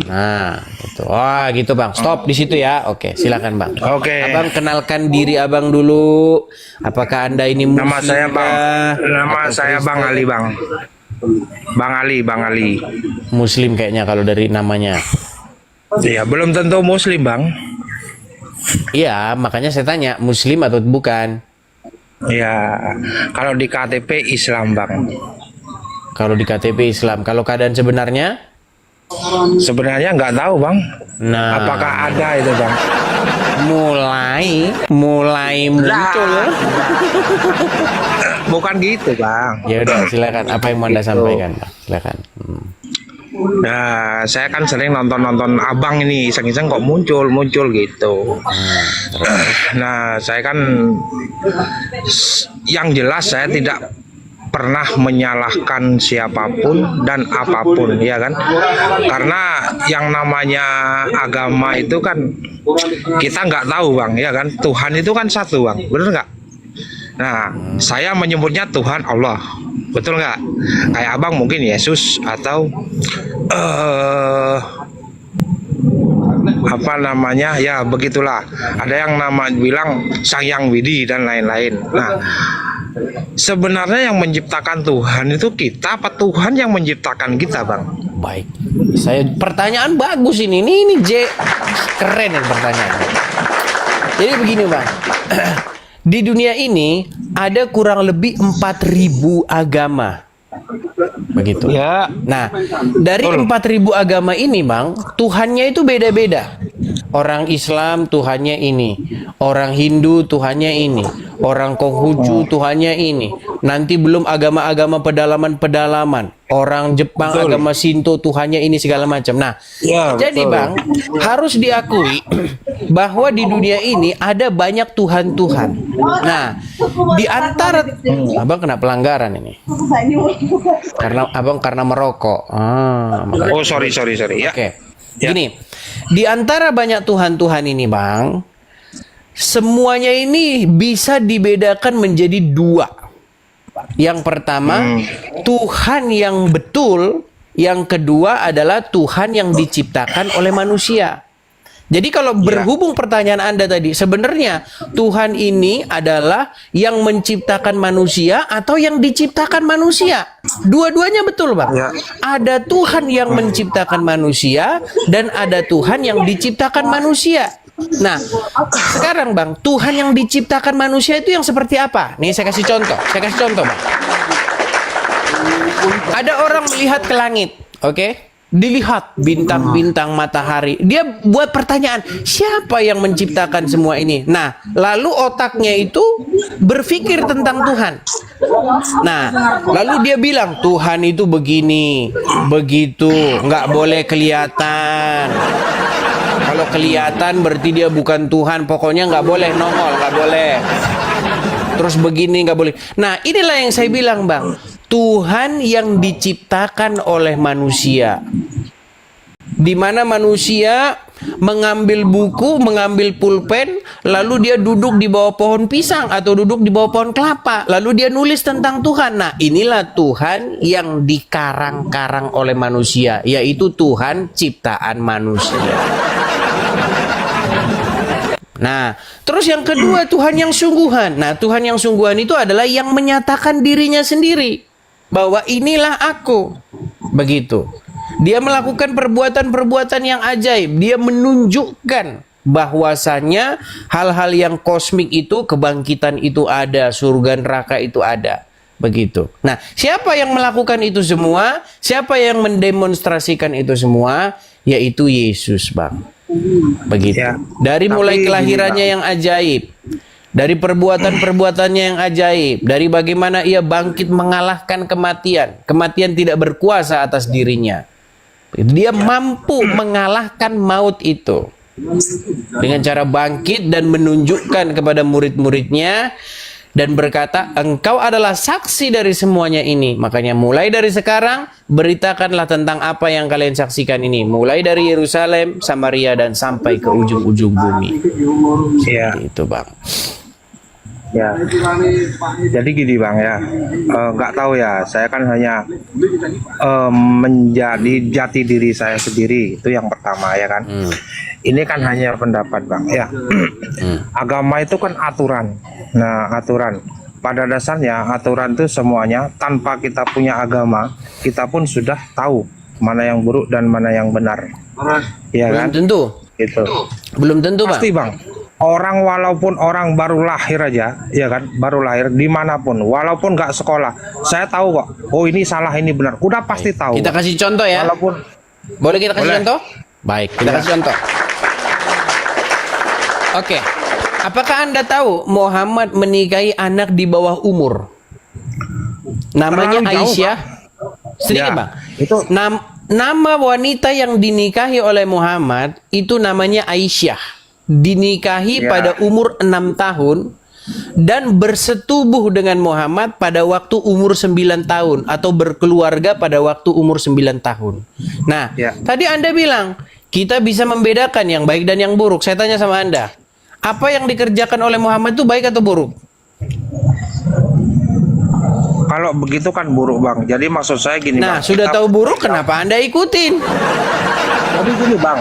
Nah, gitu. Oh, gitu Bang. Stop di situ ya. Oke, silakan Bang. Oke. Abang kenalkan diri Abang dulu. Apakah Anda ini Muslim? Nama saya Bang. Nama atau saya Bang Kristen? Ali, Bang. Bang Ali. Muslim kayaknya kalau dari namanya. Iya, belum tentu Muslim, Bang. Iya, makanya saya tanya, Muslim atau bukan? Iya, kalau di KTP Islam, Bang. Kalau di KTP Islam, kalau keadaan sebenarnya? Sebenarnya nggak tahu, Bang. Nah, Apakah ada itu, Bang? mulai muncul. Bukan gitu, Bang. Ya udah, silakan. Apa yang mau Anda sampaikan, Bang? Silakan. Nah, saya kan sering nonton Abang ini, iseng-iseng kok muncul gitu. Nah, saya kan yang jelas saya tidak pernah menyalahkan siapapun dan apapun, ya kan? Karena yang namanya agama itu kan kita nggak tahu, Bang, ya kan? Tuhan itu kan satu, Bang, bener nggak? Nah, saya menyebutnya Tuhan Allah, betul nggak? Kayak Abang mungkin Yesus atau apa namanya, ya begitulah. Ada yang bilang Sang Yang Widi dan lain-lain. Nah, sebenarnya yang menciptakan Tuhan itu kita apa Tuhan yang menciptakan kita, Bang? Baik. Pertanyaan bagus ini. Ini J. Keren ini pertanyaan. Jadi begini, Bang. Di dunia ini ada kurang lebih 4.000 agama. Begitu. Ya. Nah, dari 4.000 agama ini, Bang, Tuhannya itu beda-beda. Orang Islam Tuhannya ini, orang Hindu Tuhannya ini, orang Konghucu Tuhannya ini. Nanti belum agama-agama pedalaman-pedalaman. Orang Jepang agama Shinto Tuhannya ini segala macam. Nah, ya, jadi Bang, harus diakui bahwa di dunia ini ada banyak Tuhan-Tuhan. Nah, di antara Abang kena pelanggaran ini. Karena merokok. Oh, sorry. Ya. Oke. Gini, di antara banyak Tuhan-Tuhan ini, Bang, semuanya ini bisa dibedakan menjadi dua. Yang pertama, Tuhan yang betul. Yang kedua adalah Tuhan yang diciptakan oleh manusia. Jadi kalau berhubung pertanyaan Anda tadi, sebenarnya Tuhan ini adalah yang menciptakan manusia atau yang diciptakan manusia? Dua-duanya betul, Bang. Ya. Ada Tuhan yang menciptakan manusia dan ada Tuhan yang diciptakan manusia. Nah, sekarang Bang, Tuhan yang diciptakan manusia itu yang seperti apa? Nih saya kasih contoh, Bang. Ada orang melihat ke langit, oke? Dilihat bintang-bintang, matahari. Dia buat pertanyaan, siapa yang menciptakan semua ini? Nah, lalu otaknya itu berpikir tentang Tuhan. Nah, lalu dia bilang, Tuhan itu begini, begitu, nggak boleh kelihatan. Kalau kelihatan berarti dia bukan Tuhan. Pokoknya nggak boleh nongol, nggak boleh. Terus begini nggak boleh. Nah, inilah yang saya bilang, Bang. Tuhan yang diciptakan oleh manusia, di mana manusia mengambil buku, mengambil pulpen, lalu dia duduk di bawah pohon pisang atau duduk di bawah pohon kelapa, lalu dia nulis tentang Tuhan. Nah, inilah Tuhan yang dikarang-karang oleh manusia, yaitu Tuhan ciptaan manusia. Nah, terus yang kedua, Tuhan yang sungguhan. Nah, Tuhan yang sungguhan itu adalah yang menyatakan dirinya sendiri, bahwa inilah aku. Begitu. Dia melakukan perbuatan-perbuatan yang ajaib. Dia menunjukkan bahwasannya hal-hal yang kosmik itu, kebangkitan itu ada, surga neraka itu ada. Begitu. Nah, siapa yang melakukan itu semua? Siapa yang mendemonstrasikan itu semua? Yaitu Yesus, Bang. Begitu. Ya, dari mulai kelahirannya yang ajaib, dari perbuatan-perbuatannya yang ajaib, dari bagaimana ia bangkit mengalahkan kematian. Kematian tidak berkuasa atas dirinya. Dia mampu mengalahkan maut itu dengan cara bangkit dan menunjukkan kepada murid-muridnya dan berkata, engkau adalah saksi dari semuanya ini. Makanya mulai dari sekarang beritakanlah tentang apa yang kalian saksikan ini, mulai dari Yerusalem, Samaria, dan sampai ke ujung-ujung bumi. Ya. Seperti itu, Bang. Ya, jadi gini bang ya, nggak tahu ya, saya kan hanya menjadi jati diri saya sendiri, itu yang pertama ya kan. Ini kan hanya pendapat bang ya. Agama itu kan aturan. Nah aturan, pada dasarnya aturan itu semuanya, tanpa kita punya agama, kita pun sudah tahu mana yang buruk dan mana yang benar. Ya Belum kan? tentu. Itu Belum tentu, Bang. pasti bang. Orang walaupun orang baru lahir aja, ya kan, baru lahir dimanapun, walaupun nggak sekolah, saya tahu kok. Oh ini salah, ini benar. Udah pasti tahu. Kita kasih contoh ya. Walaupun Boleh kita kasih Boleh. contoh? Baik, kita Ya. kasih contoh. Oke. Apakah Anda tahu Muhammad menikahi anak di bawah umur? Namanya Terlalu jauh, Aisyah. Sedikit, Ya, Bang. itu Nama wanita yang dinikahi oleh Muhammad itu namanya Aisyah. Dinikahi Ya. pada umur 6 tahun dan bersetubuh dengan Muhammad pada waktu umur 9 tahun atau berkeluarga pada waktu umur 9 tahun. Nah, Ya. tadi Anda bilang kita bisa membedakan yang baik dan yang buruk. Saya tanya sama Anda, apa yang dikerjakan oleh Muhammad itu baik atau buruk? kalau begitu kan buruk bang. Jadi maksud saya gini Nah, bang. sudah kita- tahu buruk, kenapa Anda ikutin? Jadi gini bang.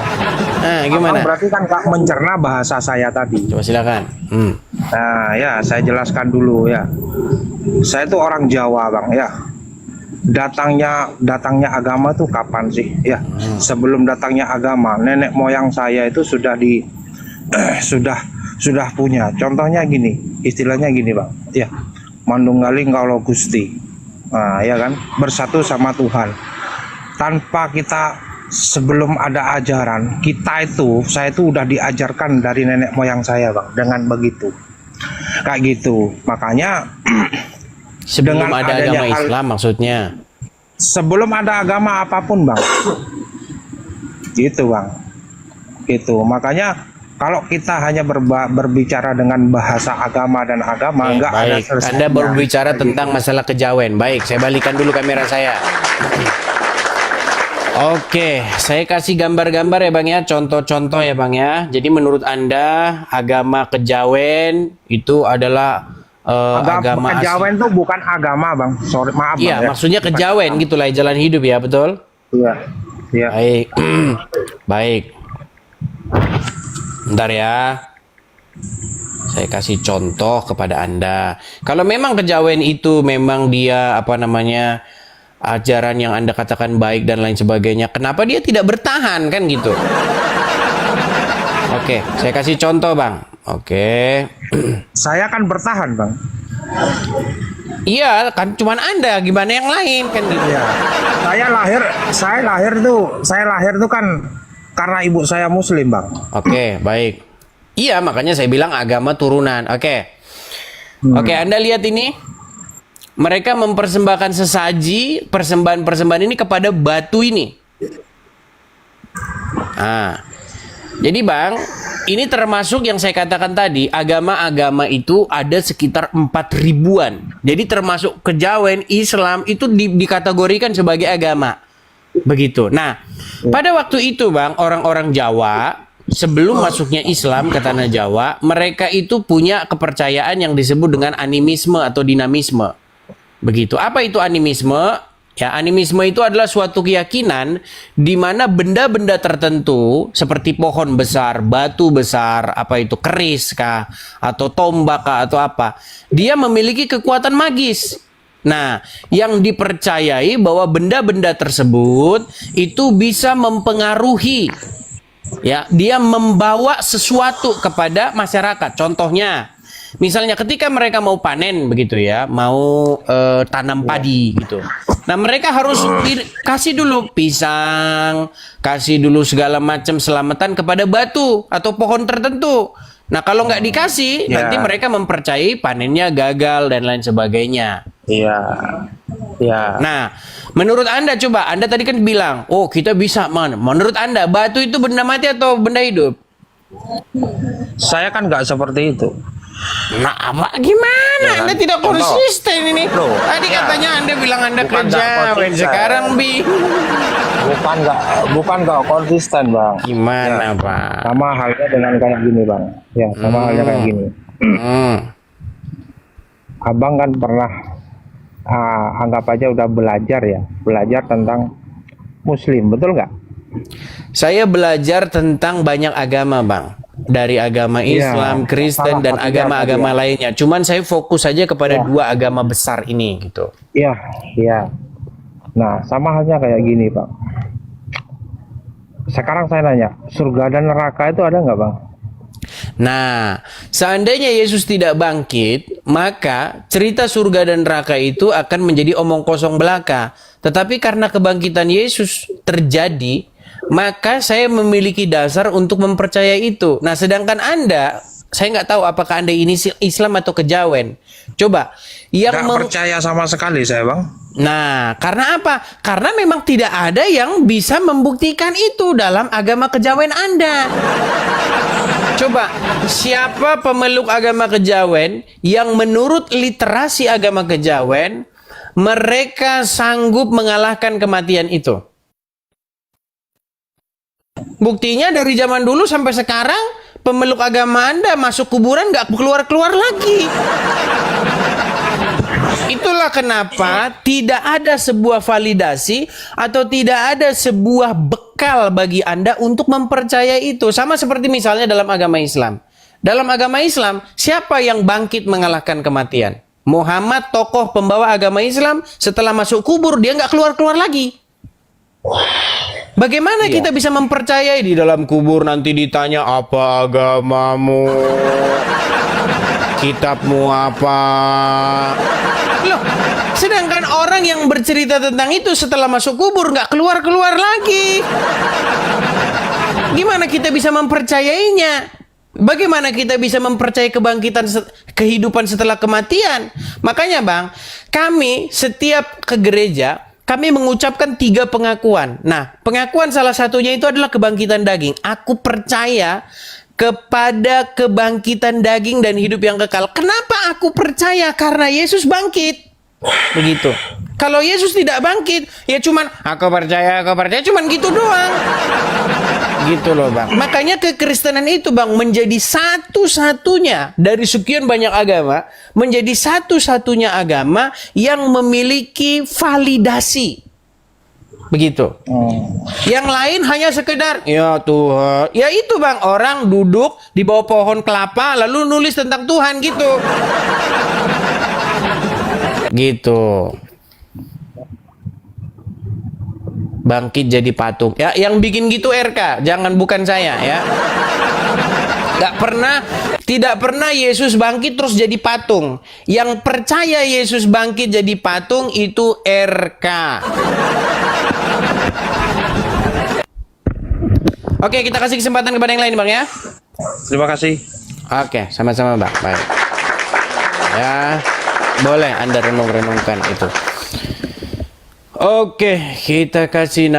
Nah, gimana? Abang berarti kan nggak mencerna bahasa saya tadi. Coba silakan. Nah ya, saya jelaskan dulu ya. Saya tuh orang Jawa bang ya. Datangnya agama tuh kapan sih? Ya, sebelum datangnya agama, nenek moyang saya itu sudah sudah punya. Contohnya gini, istilahnya gini bang. Ya, Mandunggaling Kaulo Gusti. Nah, ya kan, bersatu sama Tuhan. Tanpa kita, sebelum ada ajaran, saya itu udah diajarkan dari nenek moyang saya bang, dengan begitu. Kayak gitu. Makanya Sebelum dengan ada adanya agama Islam maksudnya. sebelum ada agama apapun bang, gitu bang, gitu. Makanya kalau kita hanya berbicara dengan bahasa agama dan agama, Oke, nggak ada baik. selesainya. Anda berbicara Kayak tentang masalah kejawen. Baik, saya balikan dulu kamera saya. Oke, saya kasih gambar-gambar ya Bang ya, contoh-contoh ya Bang ya. Jadi menurut Anda agama kejawen itu adalah agama kejawen tuh bukan agama bang, sorry maaf Iya, bang, ya. maksudnya kejawen gitulah jalan hidup ya, betul? Iya, iya. Baik. Baik. Bentar ya. Saya kasih contoh kepada Anda. Kalau memang kejawen itu memang dia apa namanya ajaran yang Anda katakan baik dan lain sebagainya, kenapa dia tidak bertahan kan gitu? Oke, saya kasih contoh Bang. Oke. Saya kan bertahan bang. Iya, kan cuman Anda, gimana yang lain kan gitu. Iya. Saya lahir tuh kan karena ibu saya Muslim bang. Oke, baik. Iya, makanya saya bilang agama turunan. Oke. Oke, Anda lihat ini. Mereka mempersembahkan sesaji, persembahan-persembahan ini kepada batu ini. Nah, jadi Bang, ini termasuk yang saya katakan tadi, agama-agama itu ada sekitar 4.000-an. Jadi termasuk kejawen, Islam itu dikategorikan sebagai agama. Begitu. Nah, pada waktu itu Bang, orang-orang Jawa sebelum masuknya Islam ke tanah Jawa, mereka itu punya kepercayaan yang disebut dengan animisme atau dinamisme. Begitu. Apa itu animisme? Ya, animisme itu adalah suatu keyakinan di mana benda-benda tertentu seperti pohon besar, batu besar, apa itu keris kah, atau tombak kah, atau apa, dia memiliki kekuatan magis. Nah, yang dipercayai bahwa benda-benda tersebut itu bisa mempengaruhi, ya, dia membawa sesuatu kepada masyarakat. Contohnya, misalnya ketika mereka mau panen begitu ya, mau tanam padi gitu. Nah, mereka harus kasih dulu pisang, kasih dulu segala macam selamatan kepada batu atau pohon tertentu. Nah, kalau nggak dikasih, Ya. nanti mereka mempercayai panennya gagal dan lain sebagainya. Iya, iya. Nah, menurut Anda coba, Anda tadi kan bilang, oh kita bisa, man. Menurut Anda, batu itu benda mati atau benda hidup? Saya kan nggak seperti itu. Nah, apa gimana? Ya kan? Anda tidak Contoh. konsisten ini. Loh, Tadi ya. katanya Anda bilang Anda Bukan nggak kejawen, konsisten. sekarang Bukan nggak konsisten bang. gimana, Ya. Pak? Sama halnya dengan kayak gini bang. Ya, sama halnya kayak gini. Hmm. abang kan pernah anggap aja udah belajar tentang Muslim, betul nggak? Saya belajar tentang banyak agama, Bang. Dari agama Iya, Islam, Kristen, salah dan satunya agama-agama tadi ya. lainnya. Cuman saya fokus saja kepada Ya. dua agama besar ini gitu. Iya, iya. Nah, sama halnya kayak gini, Bang. Sekarang saya nanya, surga dan neraka itu ada nggak, Bang? Nah, seandainya Yesus tidak bangkit, maka cerita surga dan neraka itu akan menjadi omong kosong belaka. Tetapi karena kebangkitan Yesus terjadi, maka saya memiliki dasar untuk mempercayai itu. Nah, sedangkan Anda, saya nggak tahu apakah Anda ini Islam atau kejawen. Coba, yang Nggak percaya sama sekali saya, Bang. Nah, karena apa? Karena memang tidak ada yang bisa membuktikan itu dalam agama kejawen Anda. Coba, siapa pemeluk agama kejawen yang menurut literasi agama kejawen, mereka sanggup mengalahkan kematian itu? Buktinya dari zaman dulu sampai sekarang, pemeluk agama Anda masuk kuburan nggak keluar-keluar lagi. Itulah kenapa tidak ada sebuah validasi atau tidak ada sebuah bekal bagi Anda untuk mempercayai itu. Sama seperti misalnya dalam agama Islam. Dalam agama Islam, siapa yang bangkit mengalahkan kematian? Muhammad, tokoh pembawa agama Islam, setelah masuk kubur, dia nggak keluar-keluar lagi. Bagaimana kita bisa mempercayai di dalam kubur nanti ditanya apa agamamu? Kitabmu apa? Loh, sedangkan orang yang bercerita tentang itu setelah masuk kubur nggak keluar-keluar lagi. Gimana kita bisa mempercayainya? Bagaimana kita bisa mempercayai kebangkitan kehidupan setelah kematian? Makanya Bang, kami setiap ke gereja, kami mengucapkan 3 pengakuan. Nah, pengakuan salah satunya itu adalah kebangkitan daging. Aku percaya kepada kebangkitan daging dan hidup yang kekal. Kenapa aku percaya? Karena Yesus bangkit. Begitu. Kalau Yesus tidak bangkit, ya cuman aku percaya, cuman gitu doang. Gitu loh Bang. Makanya kekristenan itu Bang menjadi satu-satunya dari sekian banyak agama, menjadi satu-satunya agama yang memiliki validasi. Begitu. Yang lain hanya sekedar ya Tuhan. Ya itu Bang, orang duduk di bawah pohon kelapa lalu nulis tentang Tuhan gitu. Gitu. Bangkit jadi patung. Ya, yang bikin gitu RK, bukan saya ya. Tidak pernah Yesus bangkit terus jadi patung. Yang percaya Yesus bangkit jadi patung itu RK. Oke, kita kasih kesempatan kepada yang lain Bang ya. Terima kasih. Oke, sama-sama Bang. Baik. Ya, boleh Anda renung-renungkan itu. Oke, kita kasih